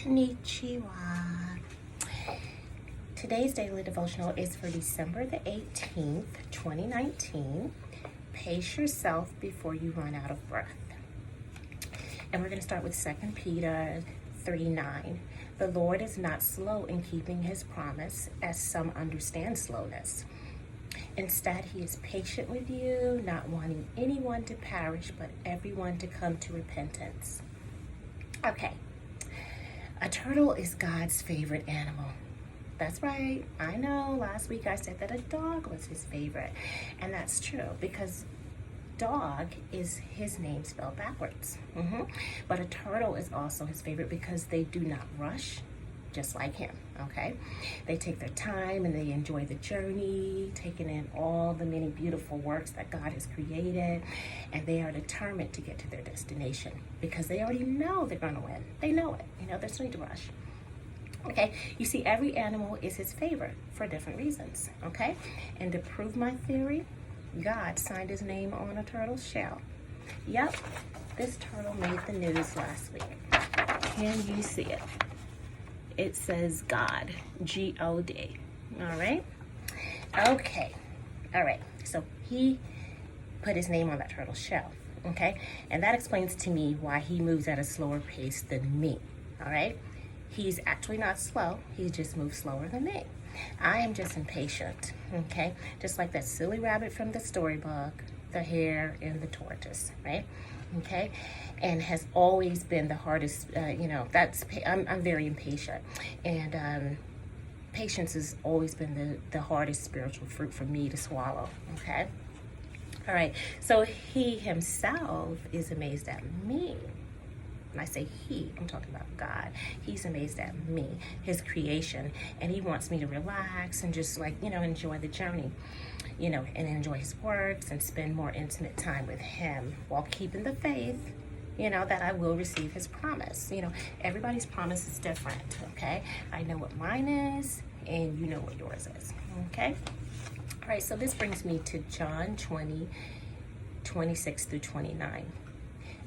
Konnichiwa. Today's daily devotional is for December the 18th, 2019. Pace yourself before you run out of breath. And we're going to start with 2 Peter 3:9. The Lord is not slow in keeping his promise, as some understand slowness. Instead, he is patient with you, not wanting anyone to perish, but everyone to come to repentance. Okay. A turtle is God's favorite animal. That's right. I know last week I said that a dog was his favorite. And that's true because dog is his name spelled backwards. But a turtle is also his favorite because they do not rush, just like him, okay? They take their time and they enjoy the journey, taking in all the many beautiful works that God has created, and they are determined to get to their destination because they already know they're gonna win. They know it, there's no need to rush. Okay, you see, every animal is his favorite for different reasons, okay? And to prove my theory, God signed his name on a turtle's shell. Yep, this turtle made the news last week. Can you see it? It says God, G-O-D, all right? Okay, all right, so he put his name on that turtle shell, okay? And that explains to me why he moves at a slower pace than me, all right? He's actually not slow, he just moves slower than me. I am just impatient, okay? Just like that silly rabbit from the storybook, the hare and the tortoise, right? Okay, and has always been the hardest, I'm very impatient, and patience has always been the hardest spiritual fruit for me to swallow, okay? All right, so he himself is amazed at me. When I say he, I'm talking about God. He's amazed at me, his creation, and he wants me to relax and just enjoy the journey, and enjoy his works and spend more intimate time with him while keeping the faith, that I will receive his promise. Everybody's promise is different, okay? I know what mine is, and you know what yours is, okay? All right, so this brings me to John 20:26 through 29.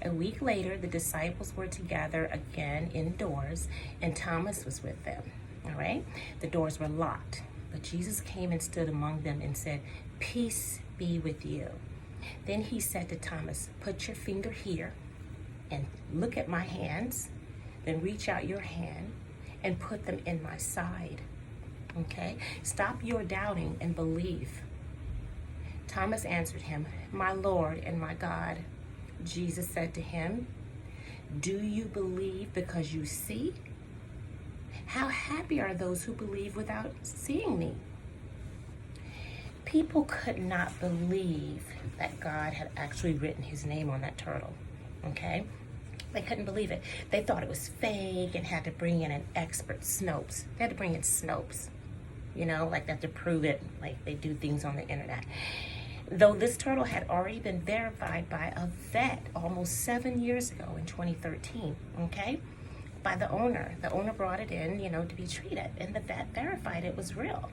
A week later, the disciples were together again indoors, and Thomas was with them, all right? The doors were locked, but Jesus came and stood among them and said, "Peace be with you." Then he said to Thomas, "Put your finger here and look at my hands. Then reach out your hand and put them in my side, okay? Stop your doubting and believe." Thomas answered him, "My Lord and my God." Jesus said to him, "Do you believe because you see? How happy are those who believe without seeing me?" People could not believe that God had actually written his name on that turtle, okay? They couldn't believe it. They thought it was fake and had to bring in an expert, Snopes. They had to bring in Snopes, like that to prove it, like they do things on the internet. Though this turtle had already been verified by a vet almost 7 years ago in 2013, okay? By the owner. The owner brought it in, to be treated, and the vet verified it was real,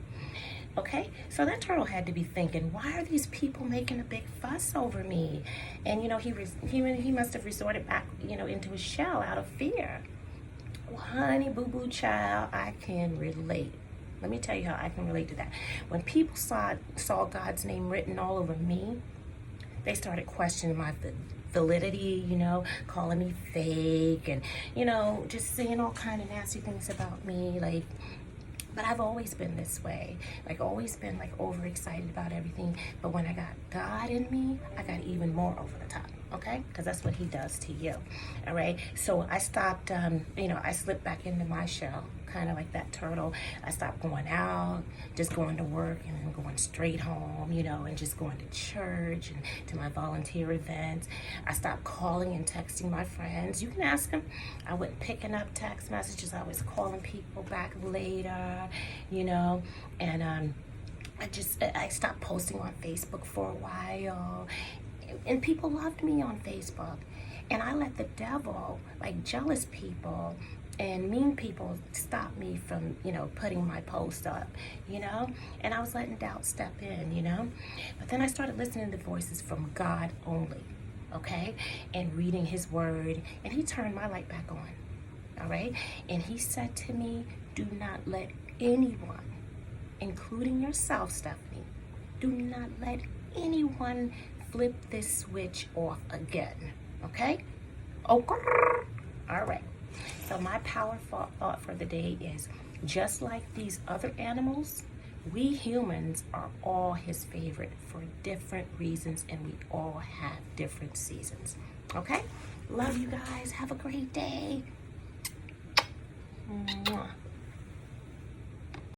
okay? So that turtle had to be thinking, why are these people making a big fuss over me? And, he must have resorted back, into his shell out of fear. Well, honey, boo-boo child, I can relate. Let me tell you how I can relate to that. When people saw God's name written all over me, they started questioning my validity, calling me fake and, just saying all kind of nasty things about me, but I've always been this way, always been overexcited about everything. But when I got God in me, I got even more over the top, okay? Because that's what he does to you, all right? So I stopped, I slipped back into my shell, kind of like that turtle. I stopped going out, just going to work and then going straight home, and just going to church and to my volunteer events. I stopped calling and texting my friends. You can ask them. I wasn't picking up text messages. I was calling people back later, and I stopped posting on Facebook for a while, and people loved me on Facebook. And I let the devil, jealous people and mean people, stop me from, putting my post up, and I was letting doubt step in, but then I started listening to voices from God only, okay, and reading his word, and he turned my light back on. all right? And he said to me, do not let anyone, including yourself, Stephanie, do not let anyone flip this switch off again, okay? Okay. All right. So my power thought for the day is, just like these other animals, we humans are all his favorite for different reasons, and we all have different seasons. Okay? Love you guys. Have a great day. Mwah.